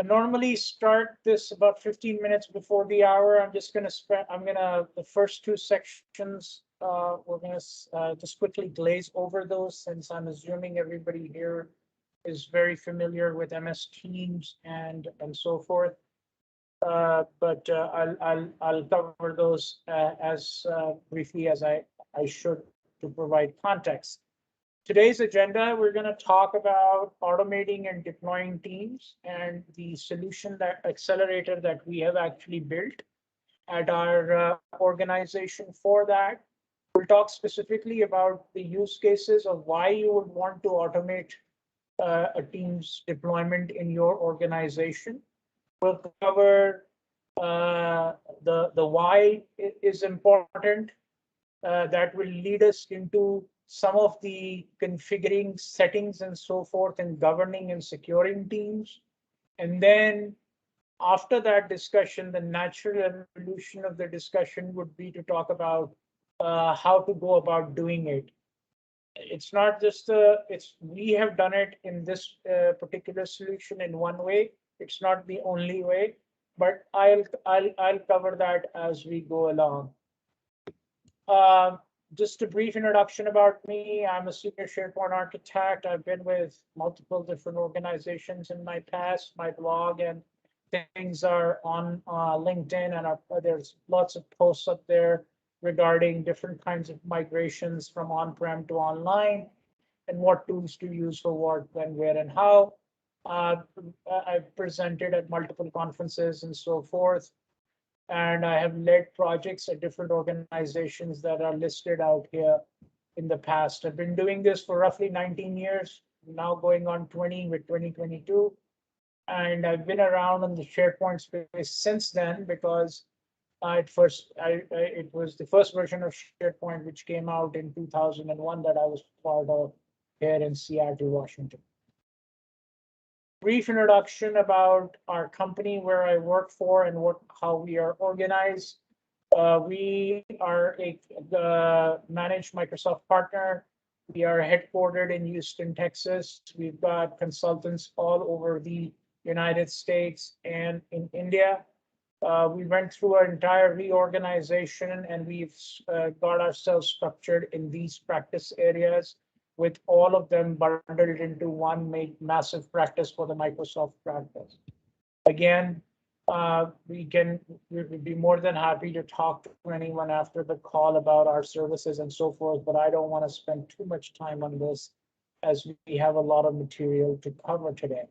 I normally start this about 15 minutes before the hour. The first two sections, we're gonna just quickly glaze over those since I'm assuming everybody here is very familiar with MS Teams and so forth. I'll cover those as briefly as I should to provide context. Today's agenda, we're going to talk about automating and deploying teams and the solution that accelerator that we have actually built at our organization for that. We'll talk specifically about the use cases of why you would want to automate a team's deployment in your organization. We'll cover the why is important. That will lead us into some of the configuring settings and so forth and governing and securing teams. And then after that discussion, the natural evolution of the discussion would be to talk about how to go about doing it. It's not just we have done it in this particular solution in one way. It's not the only way, but I'll cover that as we go along. Just a brief introduction about me. I'm a senior SharePoint architect. I've been with multiple different organizations in my past. My blog and things are on LinkedIn, and there's lots of posts up there regarding different kinds of migrations from on-prem to online and what tools to use for what, when, where, and how. I've presented at multiple conferences and so forth. And I have led projects at different organizations that are listed out here in the past. I've been doing this for roughly 19 years, now going on 20 with 2022. And I've been around in the SharePoint space since then because it was the first version of SharePoint, which came out in 2001 that I was part of here in Seattle, Washington. Brief introduction about our company, where I work for, and how we are organized. We are a managed Microsoft partner. We are headquartered in Houston, Texas. We've got consultants all over the United States and in India. We went through our entire reorganization, and we've got ourselves structured in these practice areas, with all of them bundled into one massive practice for the Microsoft practice. Again, we would be more than happy to talk to anyone after the call about our services and so forth, but I don't want to spend too much time on this as we have a lot of material to cover today.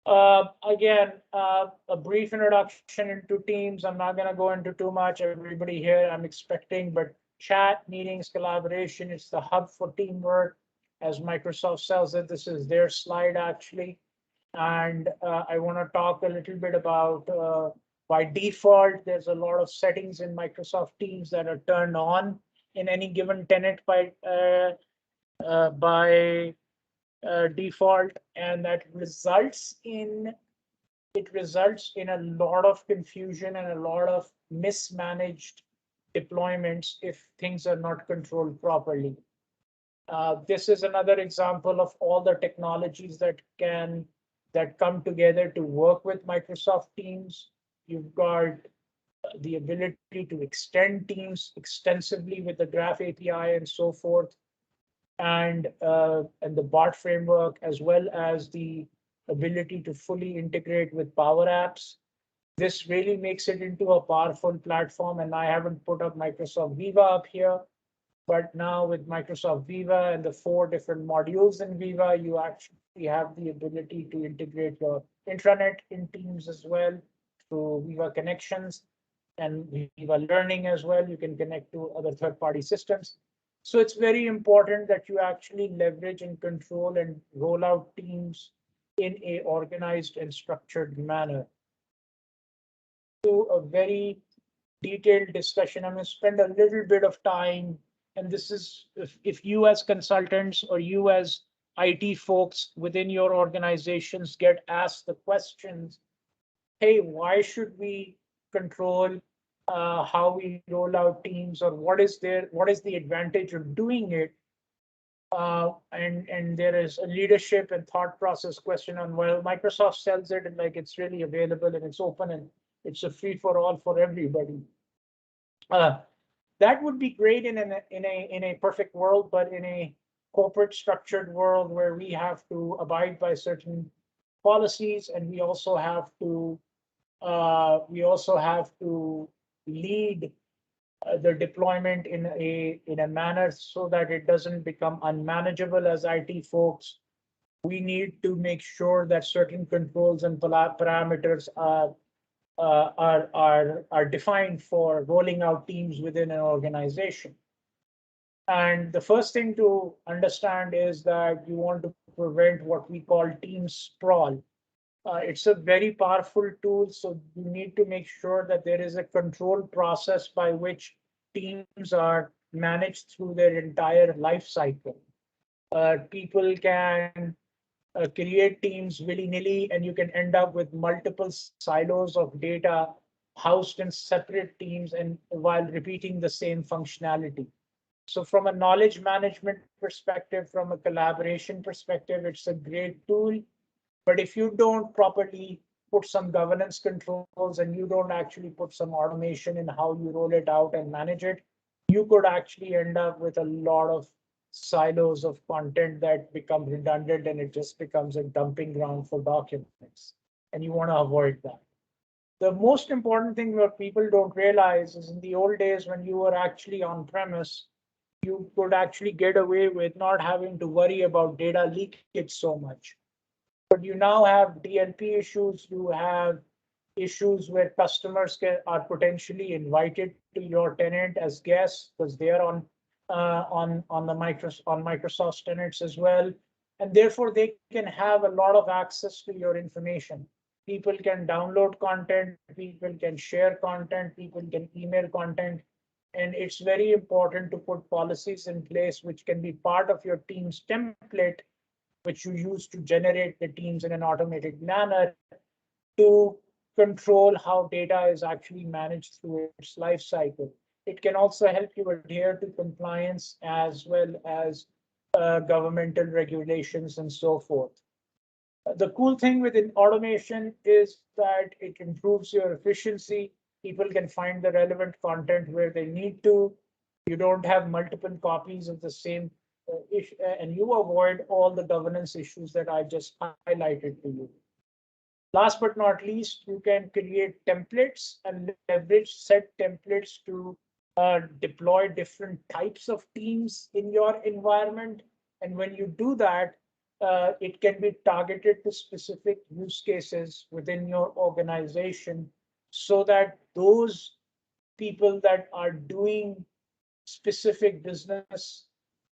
Again, a brief introduction into Teams. I'm not going to go into too much. Everybody here, I'm expecting, but chat, meetings, collaboration, it's the hub for teamwork. As Microsoft sells it, this is their slide actually. And I want to talk a little bit about by default, there's a lot of settings in Microsoft Teams that are turned on in any given tenant by default, and that results in a lot of confusion and a lot of mismanaged deployments if things are not controlled properly. This is another example of all the technologies that come together to work with Microsoft Teams. You've got the ability to extend Teams extensively with the Graph API and so forth, and the BART framework, as well as the ability to fully integrate with Power Apps. This really makes it into a powerful platform, and I haven't put up Microsoft Viva up here, but now with Microsoft Viva and the 4 different modules in Viva, you actually have the ability to integrate your intranet in Teams as well through Viva connections, and Viva Learning as well. You can connect to other third-party systems. So it's very important that you actually leverage and control and roll out Teams in a organized and structured manner. To a very detailed discussion, I'm going to spend a little bit of time, and this is if you as consultants or you as IT folks within your organizations get asked the questions, hey, why should we control how we roll out Teams, or what is the advantage of doing it? And there is a leadership and thought process question on, well, Microsoft sells it and like it's really available and it's open and it's a free for all for everybody. Uh, that would be great in a perfect world, but in a corporate structured world where we have to abide by certain policies, and we also have to lead the deployment in a manner so that it doesn't become unmanageable as IT folks. We need to make sure that certain controls and parameters are defined for rolling out teams within an organization. And the first thing to understand is that you want to prevent what we call team sprawl. It's a very powerful tool, so you need to make sure that there is a control process by which teams are managed through their entire life cycle. People can create teams willy-nilly, and you can end up with multiple silos of data housed in separate teams and while repeating the same functionality. So from a knowledge management perspective, from a collaboration perspective, it's a great tool. But if you don't properly put some governance controls and you don't actually put some automation in how you roll it out and manage it, you could actually end up with a lot of silos of content that become redundant and it just becomes a dumping ground for documents. And you want to avoid that. The most important thing that people don't realize is in the old days when you were actually on premise, you could actually get away with not having to worry about data leakage so much. But you now have DLP issues, you have issues where customers are potentially invited to your tenant as guests because they are on Microsoft's tenants as well, and therefore they can have a lot of access to your information. People can download content, people can share content, people can email content, and it's very important to put policies in place which can be part of your team's template, which you use to generate the teams in an automated manner to control how data is actually managed through its life cycle. It can also help you adhere to compliance as well as governmental regulations and so forth. The cool thing with automation is that it improves your efficiency. People can find the relevant content where they need to. You don't have multiple copies of the same issue, and you avoid all the governance issues that I just highlighted to you. Last but not least, you can create templates and leverage set templates to deploy different types of teams in your environment. And when you do that, it can be targeted to specific use cases within your organization so that those people that are doing specific business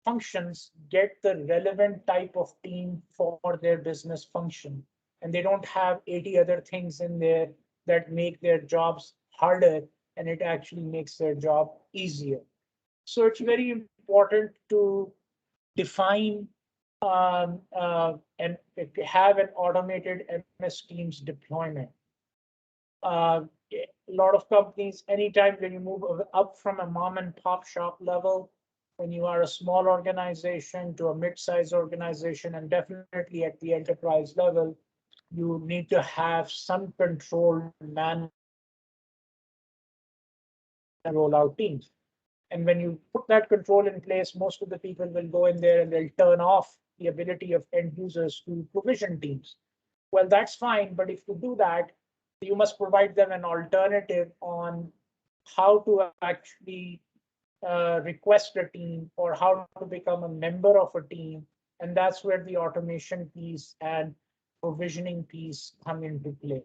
functions get the relevant type of team for their business function. And they don't have 80 other things in there that make their jobs harder, and it actually makes their job easier. So it's very important to define and have an automated MS Teams deployment. A lot of companies, anytime when you move up from a mom and pop shop level, when you are a small organization to a mid-sized organization, and definitely at the enterprise level, you need to have some control man roll out teams. And when you put that control in place, most of the people will go in there and they'll turn off the ability of end users to provision teams. Well, that's fine, but if you do that, you must provide them an alternative on how to actually request a team or how to become a member of a team. And that's where the automation piece and provisioning piece come into play.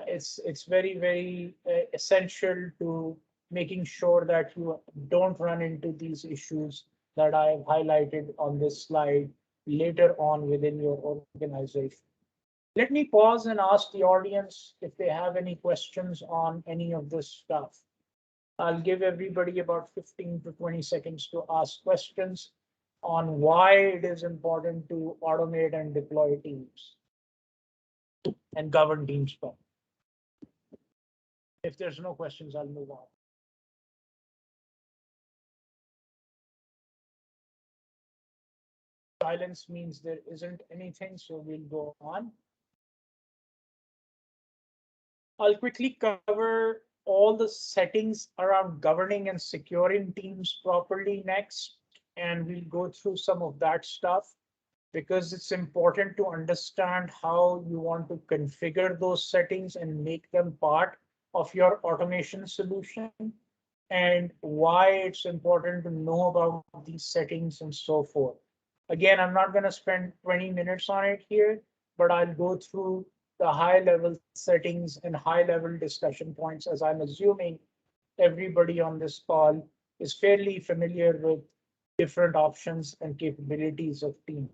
It's very essential to making sure that you don't run into these issues that I have highlighted on this slide later on within your organization. Let me pause and ask the audience if they have any questions on any of this stuff. I'll give everybody about 15 to 20 seconds to ask questions on why it is important to automate and deploy teams and govern teams. If there's no questions, I'll move on. silence means there isn't anything, so we'll go on. I'll quickly cover all the settings around governing and securing teams properly next, and we'll go through some of that stuff because it's important to understand how you want to configure those settings and make them part of your automation solution, and why it's important to know about these settings and so forth. Again, I'm not going to spend 20 minutes on it here, but I'll go through the high level settings and high level discussion points, as I'm assuming everybody on this call is fairly familiar with different options and capabilities of Teams.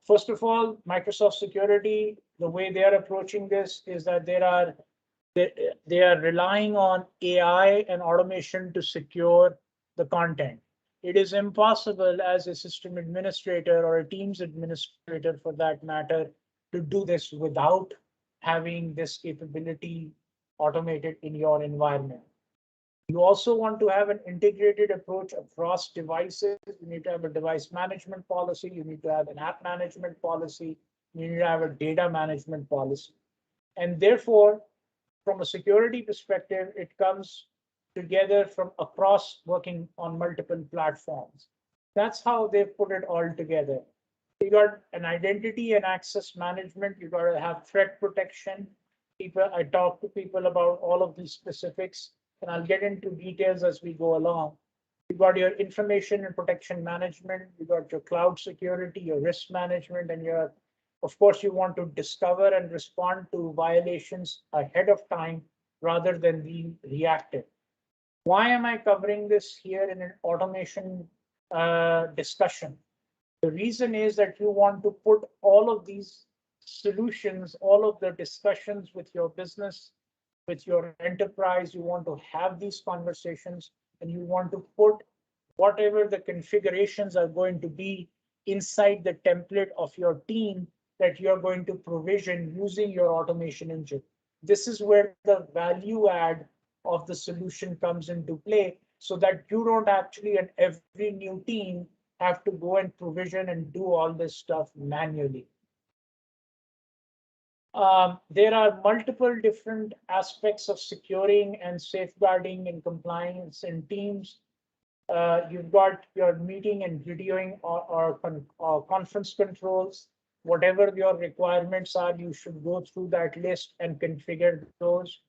First of all, Microsoft Security, the way they are approaching this is that they are relying on AI and automation to secure the content. It is impossible as a system administrator or a Teams administrator for that matter to do this without having this capability automated in your environment. You also want to have an integrated approach across devices. You need to have a device management policy. You need to have an app management policy. You need to have a data management policy. And therefore, from a security perspective, it comes together from across working on multiple platforms. That's how they've put it all together. You got an identity and access management. You got to have threat protection. I talk to people about all of these specifics, and I'll get into details as we go along. You got your information and protection management. You got your cloud security, your risk management, and of course, you want to discover and respond to violations ahead of time rather than being reactive. Why am I covering this here in an automation discussion? The reason is that you want to put all of these solutions, all of the discussions with your business, with your enterprise, you want to have these conversations and you want to put whatever the configurations are going to be inside the template of your team that you're going to provision using your automation engine. This is where the value add of the solution comes into play so that you don't actually, in every new team, have to go and provision and do all this stuff manually. There are multiple different aspects of securing and safeguarding and compliance in Teams. You've got your meeting and videoing or conference controls. Whatever your requirements are, you should go through that list and configure those.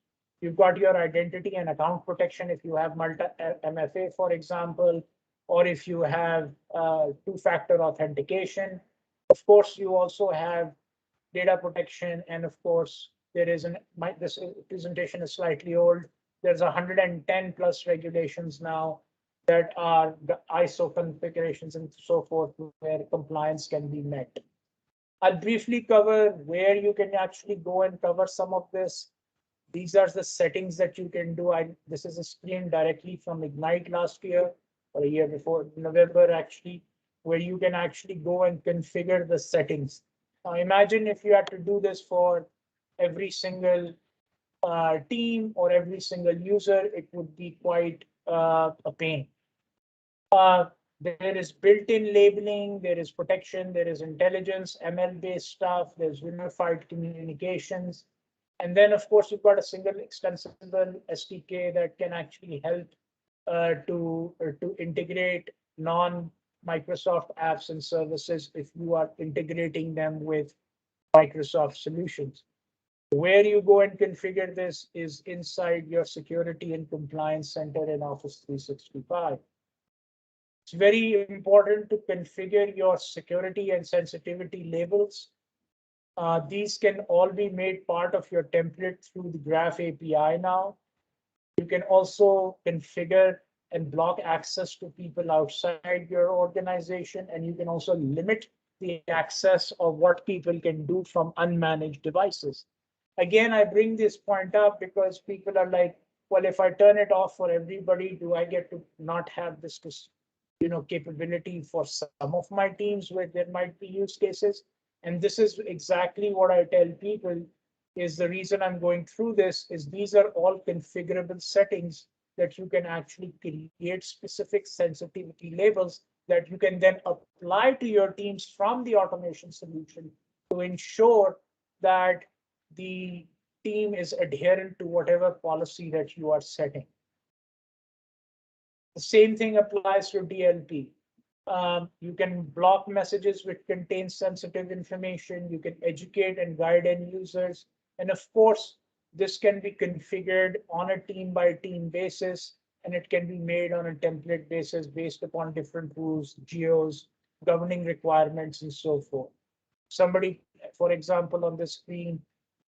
You've got your identity and account protection if you have MFA, for example, or if you have two-factor authentication. Of course, you also have data protection, and of course, there is this presentation is slightly old. There's 110 plus regulations now that are the ISO configurations and so forth, where compliance can be met. I'll briefly cover where you can actually go and cover some of this. These are the settings that you can do. This is a screen directly from Ignite last year or a year before, November actually, where you can actually go and configure the settings. Now imagine if you had to do this for every single team or every single user, it would be quite a pain. There is built-in labeling, there is protection, there is intelligence, ML-based stuff, there's unified communications. And then, of course, you've got a single extensible SDK that can actually help to integrate non-Microsoft apps and services if you are integrating them with Microsoft solutions. Where you go and configure this is inside your security and compliance center in Office 365. It's very important to configure your security and sensitivity labels. These can all be made part of your template through the Graph API now. You can also configure and block access to people outside your organization, and you can also limit the access of what people can do from unmanaged devices. Again, I bring this point up because people are like, well, if I turn it off for everybody, do I get to not have this capability for some of my teams where there might be use cases? And this is exactly what I tell people is the reason I'm going through this is these are all configurable settings that you can actually create specific sensitivity labels that you can then apply to your teams from the automation solution to ensure that the team is adherent to whatever policy that you are setting. The same thing applies to DLP. You can block messages which contain sensitive information. You can educate and guide end users. And of course, this can be configured on a team by team basis, and it can be made on a template basis based upon different rules, geos, governing requirements, and so forth. Somebody, for example, on the screen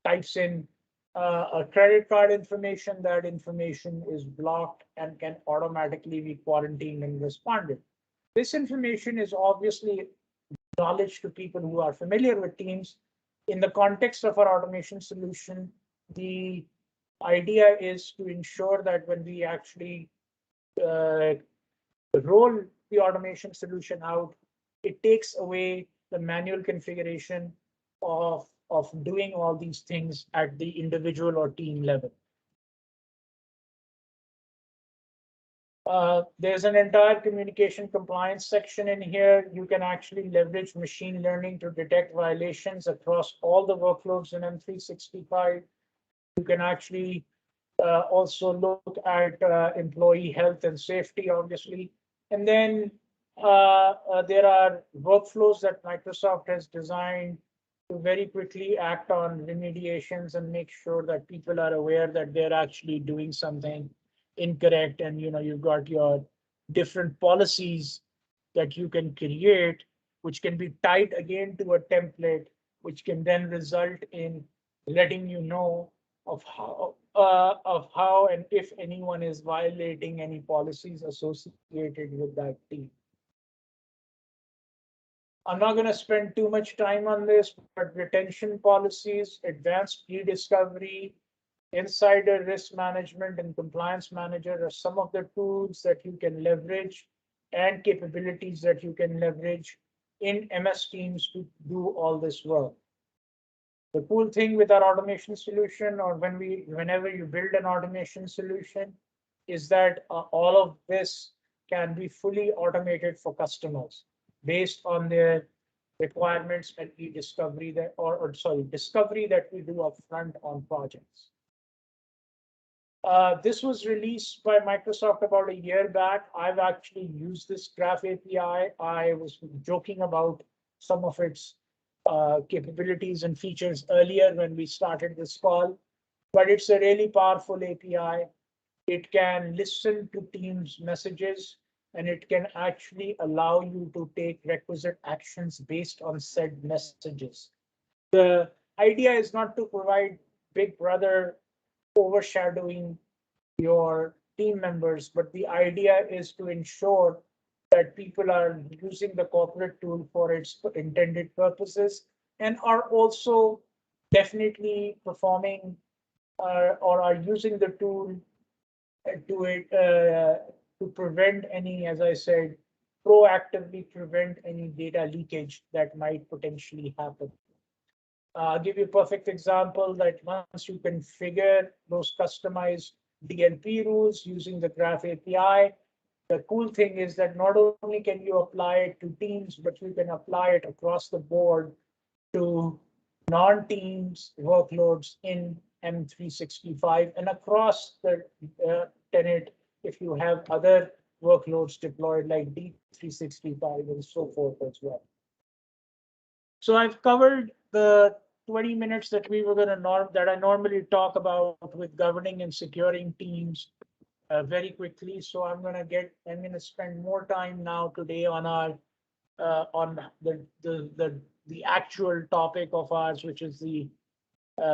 types in a credit card information, that information is blocked and can automatically be quarantined and responded. This information is obviously knowledge to people who are familiar with Teams. In the context of our automation solution, the idea is to ensure that when we actually uh, roll the automation solution out, it takes away the manual configuration of doing all these things at the individual or team level. There's an entire communication compliance section in here. You can actually leverage machine learning to detect violations across all the workloads in M365. You can actually also look at employee health and safety, obviously. And then there are workflows that Microsoft has designed to very quickly act on remediations and make sure that people are aware that they're actually doing something incorrect. And you've got your different policies that you can create, which can be tied again to a template, which can then result in letting you know of how and if anyone is violating any policies associated with that team. I'm not going to spend too much time on this, but retention policies, advanced e-discovery, insider risk management, and compliance manager are some of the tools that you can leverage and capabilities that you can leverage in MS Teams to do all this work. The cool thing with our automation solution, or whenever you build an automation solution, is that all of this can be fully automated for customers based on their requirements and e-discovery that, or sorry, discovery that we do upfront on projects. This was released by Microsoft about a year back. I've actually used this Graph API. I was joking about some of its capabilities and features earlier when we started this call, but it's a really powerful API. It can listen to Teams messages, and it can actually allow you to take requisite actions based on said messages. The idea is not to provide Big Brother overshadowing your team members, but the idea is to ensure that people are using the corporate tool for its intended purposes and are also definitely performing or are using the tool to it to prevent any, as I said, proactively prevent any data leakage that might potentially happen. I'll give you a perfect example that once you configure those customized DLP rules using the Graph API, the cool thing is that not only can you apply it to teams, but you can apply it across the board to non-teams workloads in M365 and across the tenant if you have other workloads deployed like D365 and so forth as well. So I've covered the 20 minutes that we were going to that I normally talk about with governing and securing teams very quickly. So I'm going to spend more time now today on our on the actual topic of ours, which is the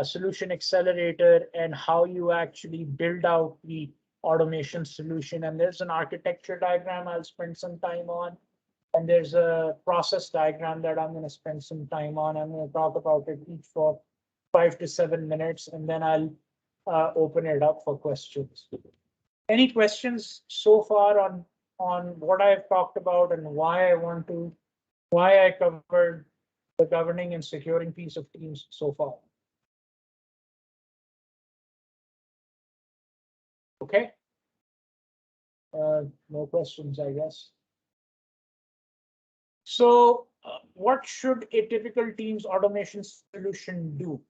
solution accelerator and how you actually build out the automation solution. And there's an architecture diagram I'll spend some time on. And there's a process diagram that I'm going to spend some time on. I'm going to talk about it each for 5 to 7 minutes, and then I'll open it up for questions. Any questions so far on what I've talked about and why I covered the governing and securing piece of Teams so far? Okay. No questions, I guess. So what should a typical Teams automation solution do?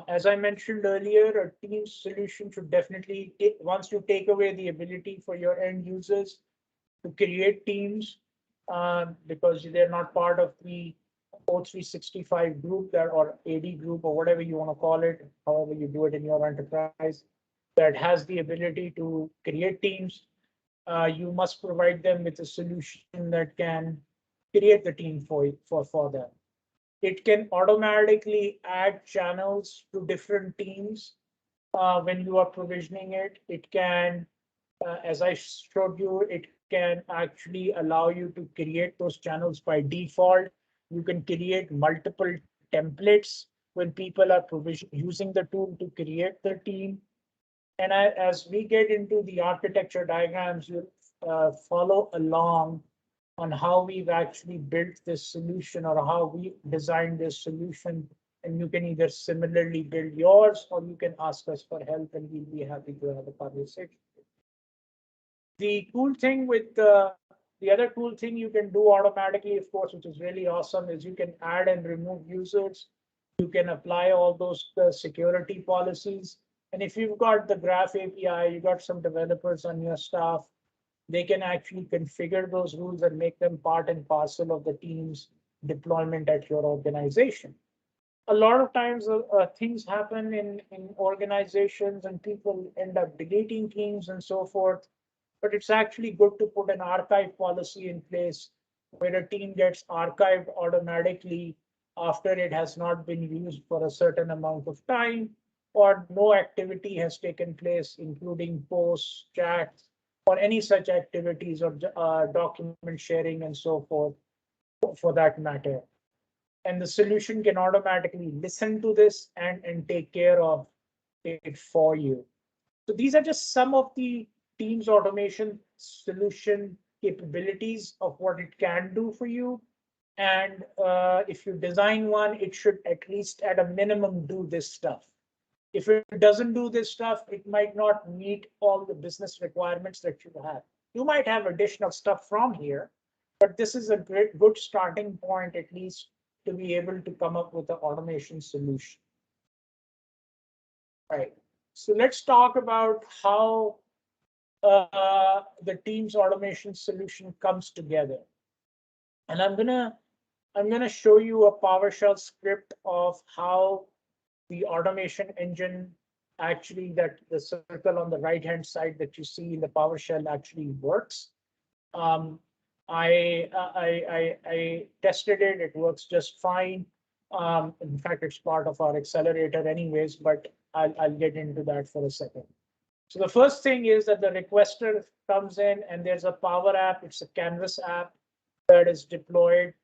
As I mentioned earlier, a Teams solution should definitely, once you take away the ability for your end users to create teams, because they're not part of the O365 group that, or AD group, or whatever you want to call it, however you do it in your enterprise, that has the ability to create teams. You must provide them with a solution that can create the team for them. It can automatically add channels to different teams when you are provisioning it. It can, as I showed you, it can actually allow you to create those channels by default. You can create multiple templates when people are using the tool to create the team. And as we get into the architecture diagrams, you'll follow along on how we've actually built this solution or how we designed this solution. And you can either similarly build yours or you can ask us for help and we'll be happy to have a conversation. The cool thing with the other cool thing you can do automatically, of course, which is really awesome, is you can add and remove users. You can apply all those security policies. And if you've got the Graph API, you've got some developers on your staff, they can actually configure those rules and make them part and parcel of the team's deployment at your organization. A lot of times things happen in organizations and people end up deleting teams and so forth. But it's actually good to put an archive policy in place where a team gets archived automatically after it has not been used for a certain amount of time or no activity has taken place, including posts, chats, or any such activities or document sharing and so forth for that matter. And the solution can automatically listen to this and take care of it for you. So these are just some of the Teams automation solution capabilities of what it can do for you. And if you design one, it should at least at a minimum do this stuff. If it doesn't do this stuff, it might not meet all the business requirements that you have. You might have additional stuff from here, but this is a good starting point, at least, to be able to come up with an automation solution. Right. So let's talk about how the Teams automation solution comes together. And I'm gonna show you a PowerShell script of how the automation engine actually, that the circle on the right hand side that you see in the PowerShell actually works. I tested it. It works just fine. In fact, it's part of our accelerator anyways, but I'll get into that for a second. So the first thing is that the requester comes in and there's a Power App. It's a Canvas app that is deployed,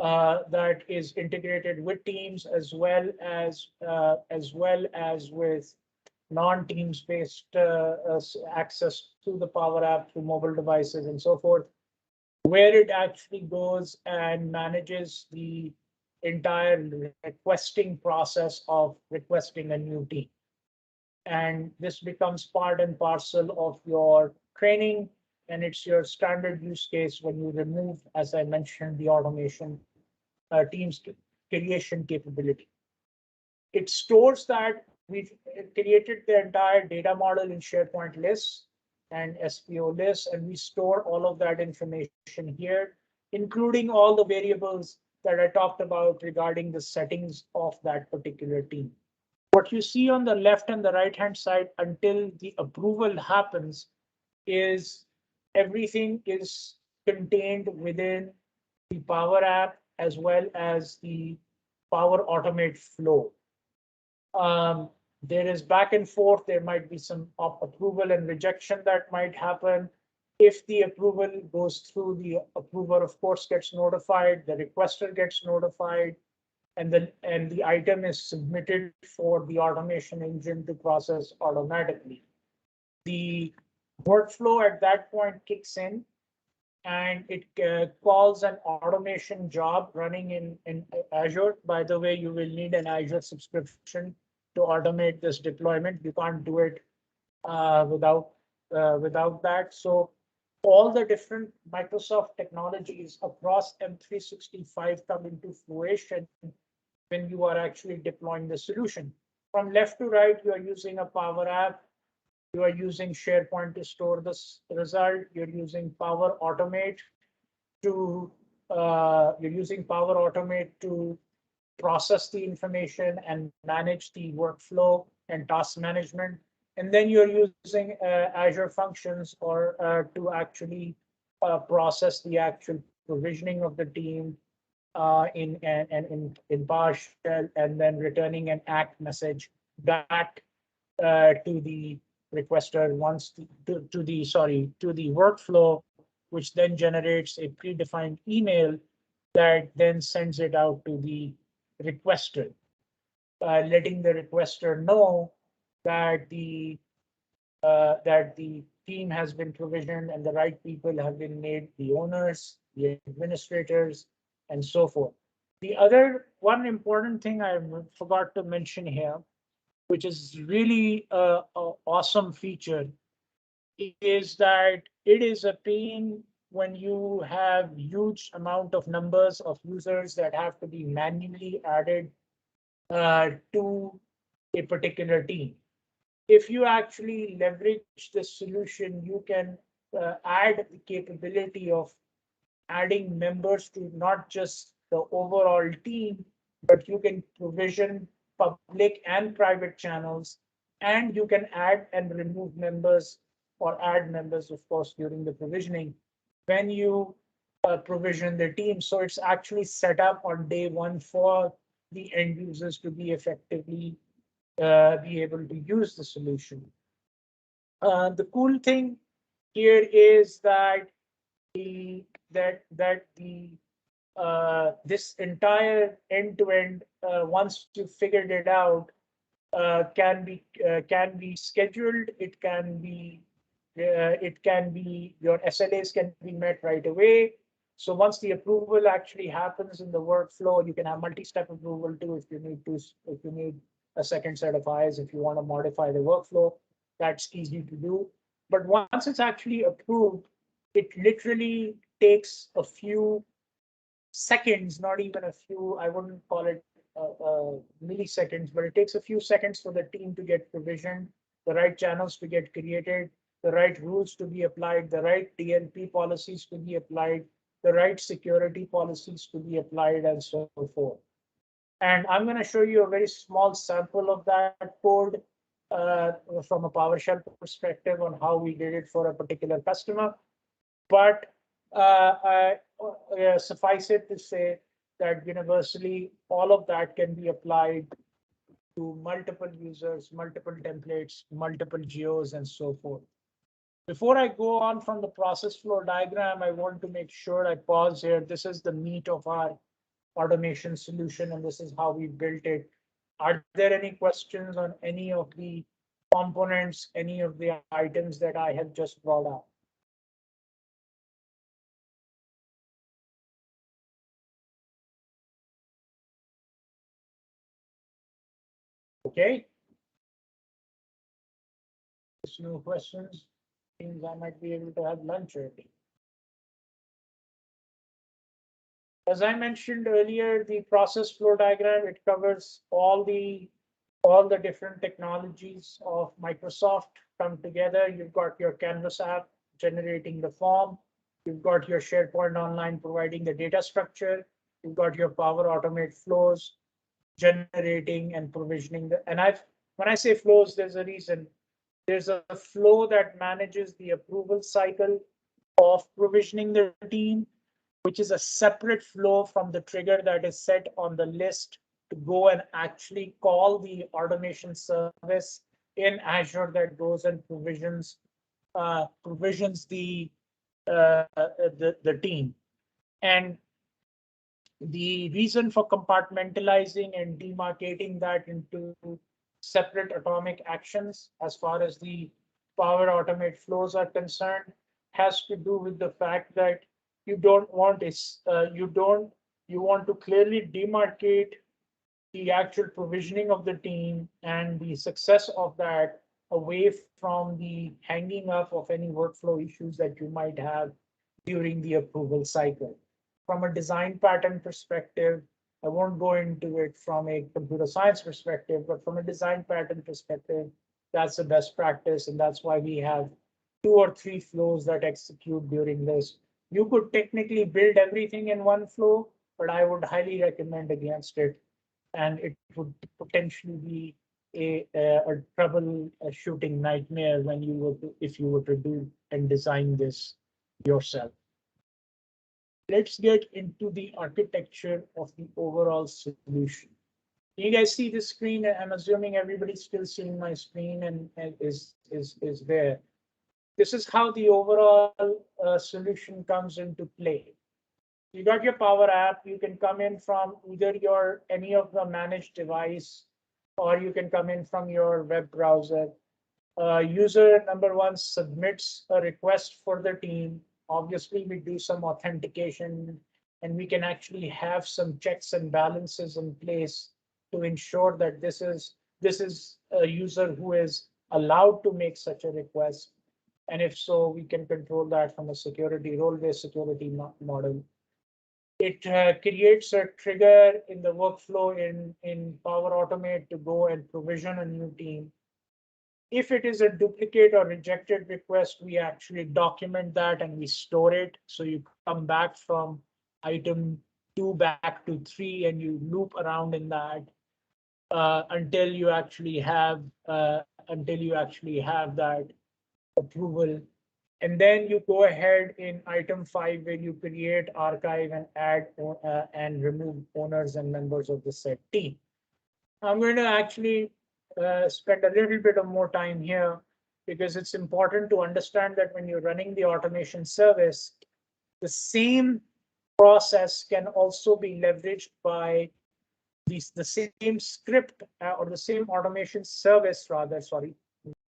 that is integrated with Teams as well as with non-Teams based access to the Power App through mobile devices and so forth, where it actually goes and manages the entire requesting process of requesting a new team. And this becomes part and parcel of your training, and it's your standard use case when you remove, as I mentioned, the automation Teams creation capability. It stores that. We've created the entire data model in SharePoint lists and SPO lists, and we store all of that information here, including all the variables that I talked about regarding the settings of that particular team. What you see on the left and the right hand side until the approval happens is everything is contained within the Power App as well as the Power Automate flow. There is back and forth. There might be some approval and rejection that might happen. If the approval goes through, the approver, of course, gets notified, the requester gets notified, and the item is submitted for the automation engine to process automatically. The workflow at that point kicks in and it calls an automation job running in Azure. By the way, you will need an Azure subscription to automate this deployment. You can't do it without that. So all the different Microsoft technologies across M365 come into fruition when you are actually deploying the solution. From left to right, you are using a Power App. You are using SharePoint to store this result. You're using Power Automate to process the information and manage the workflow and task management. And then you're using Azure Functions or to actually process the actual provisioning of the team in PowerShell, and then returning an ACK message back to the requester once to the workflow, which then generates a predefined email that then sends it out to the requester, letting the requester know that the team has been provisioned and the right people have been made the owners, the administrators, and so forth. The other one important thing I forgot to mention here, which is really a awesome feature, is that it is a pain when you have huge amount of numbers of users that have to be manually added to a particular team. If you actually leverage this solution, you can add the capability of adding members to not just the overall team, but you can provision public and private channels, and you can add and remove members or add members, of course, during the provisioning when you provision the team. So it's actually set up on day one for the end users to be effectively be able to use the solution. The cool thing here is that the this entire end-to-end, once you figured it out, can be scheduled. It can be your SLAs can be met right away. So once the approval actually happens in the workflow, you can have multi-step approval too if you need a second set of eyes, if you want to modify the workflow, that's easy to do. But once it's actually approved, it literally takes a few seconds, not even a few, I wouldn't call it milliseconds, but it takes a few seconds for the team to get provisioned, the right channels to get created, the right rules to be applied, the right DLP policies to be applied, the right security policies to be applied, and so forth. And I'm going to show you a very small sample of that code from a PowerShell perspective on how we did it for a particular customer. But suffice it to say that universally, all of that can be applied to multiple users, multiple templates, multiple geos, and so forth. Before I go on from the process flow diagram, I want to make sure I pause here. This is the meat of our automation solution, and this is how we built it. Are there any questions on any of the components, any of the items that I have just brought up? Okay. There's no questions. Means I might be able to have lunch early. As I mentioned earlier, the process flow diagram, it covers all the different technologies of Microsoft come together. You've got your Canvas app generating the form. You've got your SharePoint Online providing the data structure. You've got your Power Automate flows generating and provisioning the, and when I say flows, there's a reason. There's a flow that manages the approval cycle of provisioning the team, which is a separate flow from the trigger that is set on the list to go and actually call the automation service in Azure that goes and provisions the team. And the reason for compartmentalizing and demarcating that into separate atomic actions as far as the Power Automate flows are concerned has to do with the fact that you don't want you want to clearly demarcate the actual provisioning of the team and the success of that away from the hanging up of any workflow issues that you might have during the approval cycle. From a design pattern perspective, I won't go into it from a computer science perspective, but from a design pattern perspective, that's the best practice. And that's why we have 2 or 3 flows that execute during this. You could technically build everything in one flow, but I would highly recommend against it. And it would potentially be a troubleshooting nightmare when you were to, if you were to do and design this yourself. Let's get into the architecture of the overall solution. You guys see the screen? I'm assuming everybody's still seeing my screen and is there. This is how the overall solution comes into play. You got your Power App. You can come in from either your any of the managed device, or you can come in from your web browser. User number one submits a request for the team. Obviously, we do some authentication, and we can actually have some checks and balances in place to ensure that this is a user who is allowed to make such a request. And if so, we can control that from a security role-based security model. It creates a trigger in the workflow in Power Automate to go and provision a new team. If it is a duplicate or rejected request, we actually document that and we store it. So you come back from item 2 back to 3 and you loop around in that until you actually have that approval. And then you go ahead in item 5 where you create, archive, and add and remove owners and members of the said team. I'm going to actually spend a little bit of more time here because it's important to understand that when you're running the automation service, the same process can also be leveraged by the same script or the same automation service rather, sorry,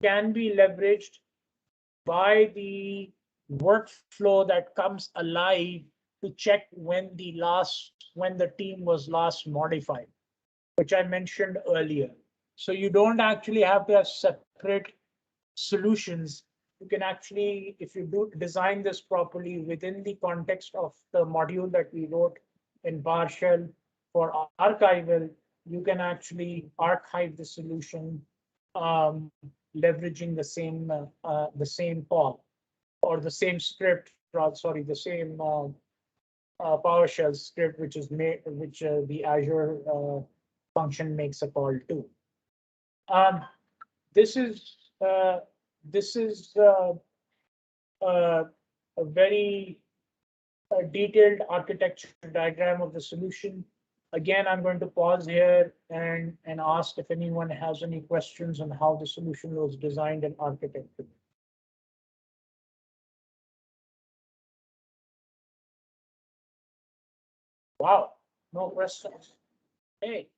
can be leveraged by the workflow that comes alive to check when the team was last modified, which I mentioned earlier. So you don't actually have to have separate solutions. You can actually, if you do design this properly within the context of the module that we wrote in PowerShell for archival, you can actually archive the solution leveraging the same call or the same script, sorry, the same PowerShell script, which is made, which the Azure function makes a call to. This is a very detailed architecture diagram of the solution. Again, I'm going to pause here and ask if anyone has any questions on how the solution was designed and architected. Wow, no questions. Hey.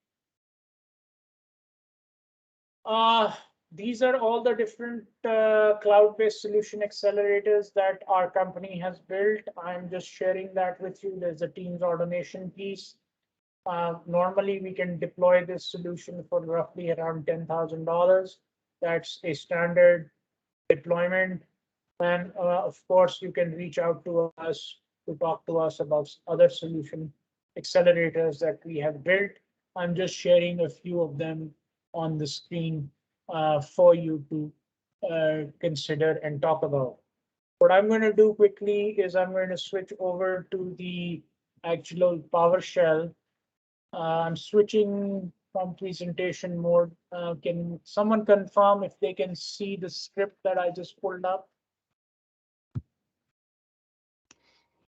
These are all the different cloud-based solution accelerators that our company has built. I'm just sharing that with you. There's a Teams automation piece. Normally, we can deploy this solution for roughly around $10,000. That's a standard deployment. And of course, you can reach out to us to talk to us about other solution accelerators that we have built. I'm just sharing a few of them on the screen for you to consider and talk about. What I'm going to do quickly is I'm going to switch over to the actual PowerShell. I'm switching from presentation mode. Can someone confirm if they can see the script that I just pulled up?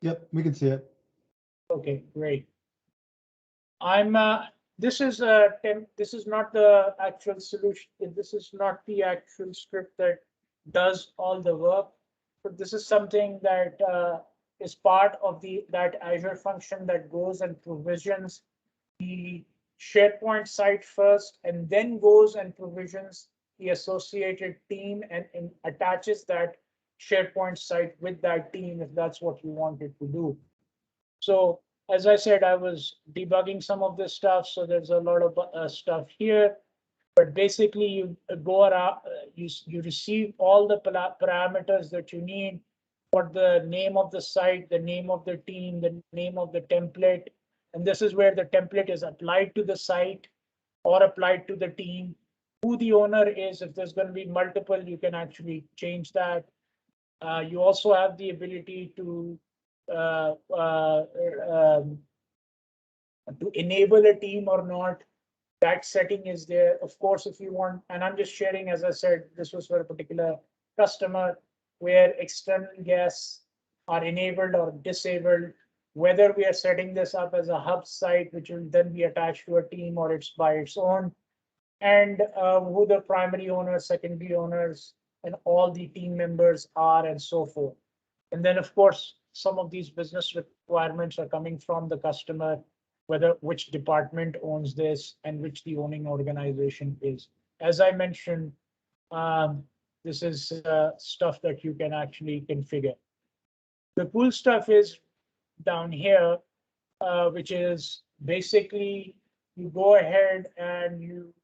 Yep, we can see it. Okay, great. This is not the actual solution. This is not the actual script that does all the work, but this is something that is part of that Azure function that goes and provisions the SharePoint site first, and then goes and provisions the associated team and attaches that SharePoint site with that team if that's what you wanted to do. So as I said, I was debugging some of this stuff. So there's a lot of stuff here. But basically you go around, you receive all the parameters that you need, what the name of the site, the name of the team, the name of the template. And this is where the template is applied to the site or applied to the team, who the owner is. If there's going to be multiple, you can actually change that. You also have the ability uh, uh, um, to enable a team or not. That setting is there. Of course, if you want, and I'm just sharing, as I said, this was for a particular customer where external guests are enabled or disabled, whether we are setting this up as a hub site, which will then be attached to a team or it's by its own, and who the primary owners, secondary owners, and all the team members are, and so forth. And then, of course, some of these business requirements are coming from the customer, whether which department owns this and which the owning organization is. As I mentioned, um, this is stuff that you can actually configure. The cool stuff is down here, which is basically you go ahead and you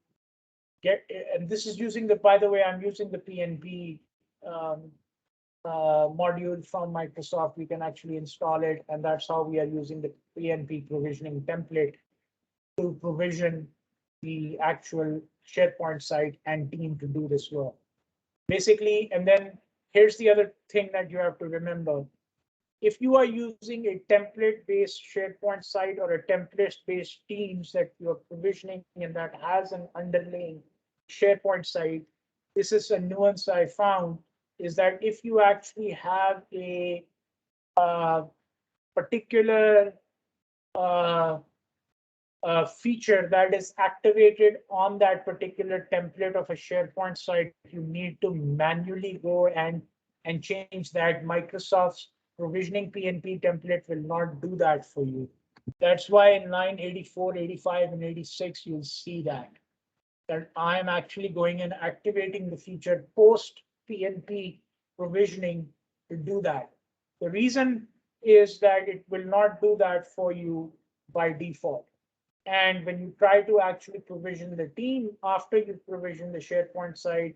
get, and this is using the, by the way, I'm using the PNP module from Microsoft. We can actually install it, and that's how we are using the PNP provisioning template to provision the actual SharePoint site and team to do this work. Basically, and then here's the other thing that you have to remember. If you are using a template-based SharePoint site or a template-based teams that you're provisioning and that has an underlying SharePoint site, this is a nuance I found, is that if you actually have a particular uh, feature that is activated on that particular template of a SharePoint site, you need to manually go and change that. Microsoft's provisioning PNP template will not do that for you. That's why in line 84, 85, and 86, you'll see that I am actually going and activating the feature post PNP provisioning to do that. The reason is that it will not do that for you by default. And when you try to actually provision the team after you provision the SharePoint site,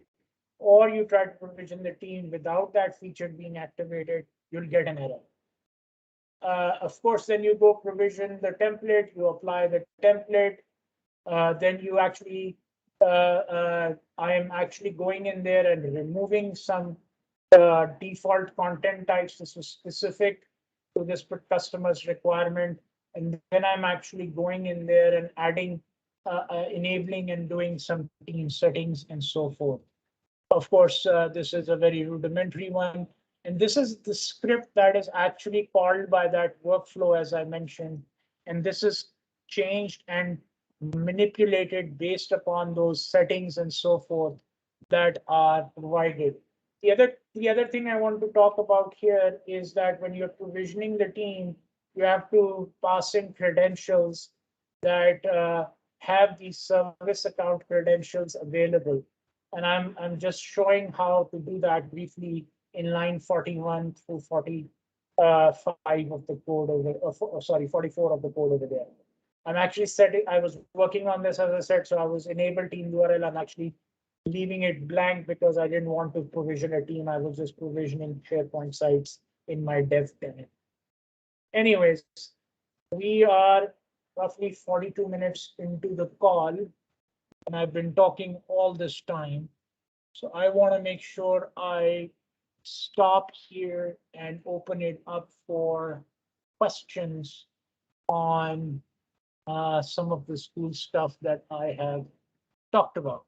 or you try to provision the team without that feature being activated, you'll get an error. Of course, then you go provision the template, you apply the template, then you actually, I am actually going in there and removing some default content types. This is specific to this customer's requirement. And then I'm actually going in there and adding, enabling and doing some team settings and so forth. Of course, this is a very rudimentary one. And this is the script that is actually called by that workflow, as I mentioned. And this is changed and manipulated based upon those settings and so forth that are provided. The other thing I want to talk about here is that when you're provisioning the team, you have to pass in credentials that have these service account credentials available. And I'm just showing how to do that briefly in line 41 through 45 of the code over, sorry, 44 of the code over there. I'm actually setting, I was working on this, as I said, so I was enable team URL. I'm actually leaving it blank because I didn't want to provision a team. I was just provisioning SharePoint sites in my dev tenant. Anyways, we are roughly 42 minutes into the call, and I've been talking all this time. So I want to make sure I stop here and open it up for questions on some of the school stuff that I have talked about.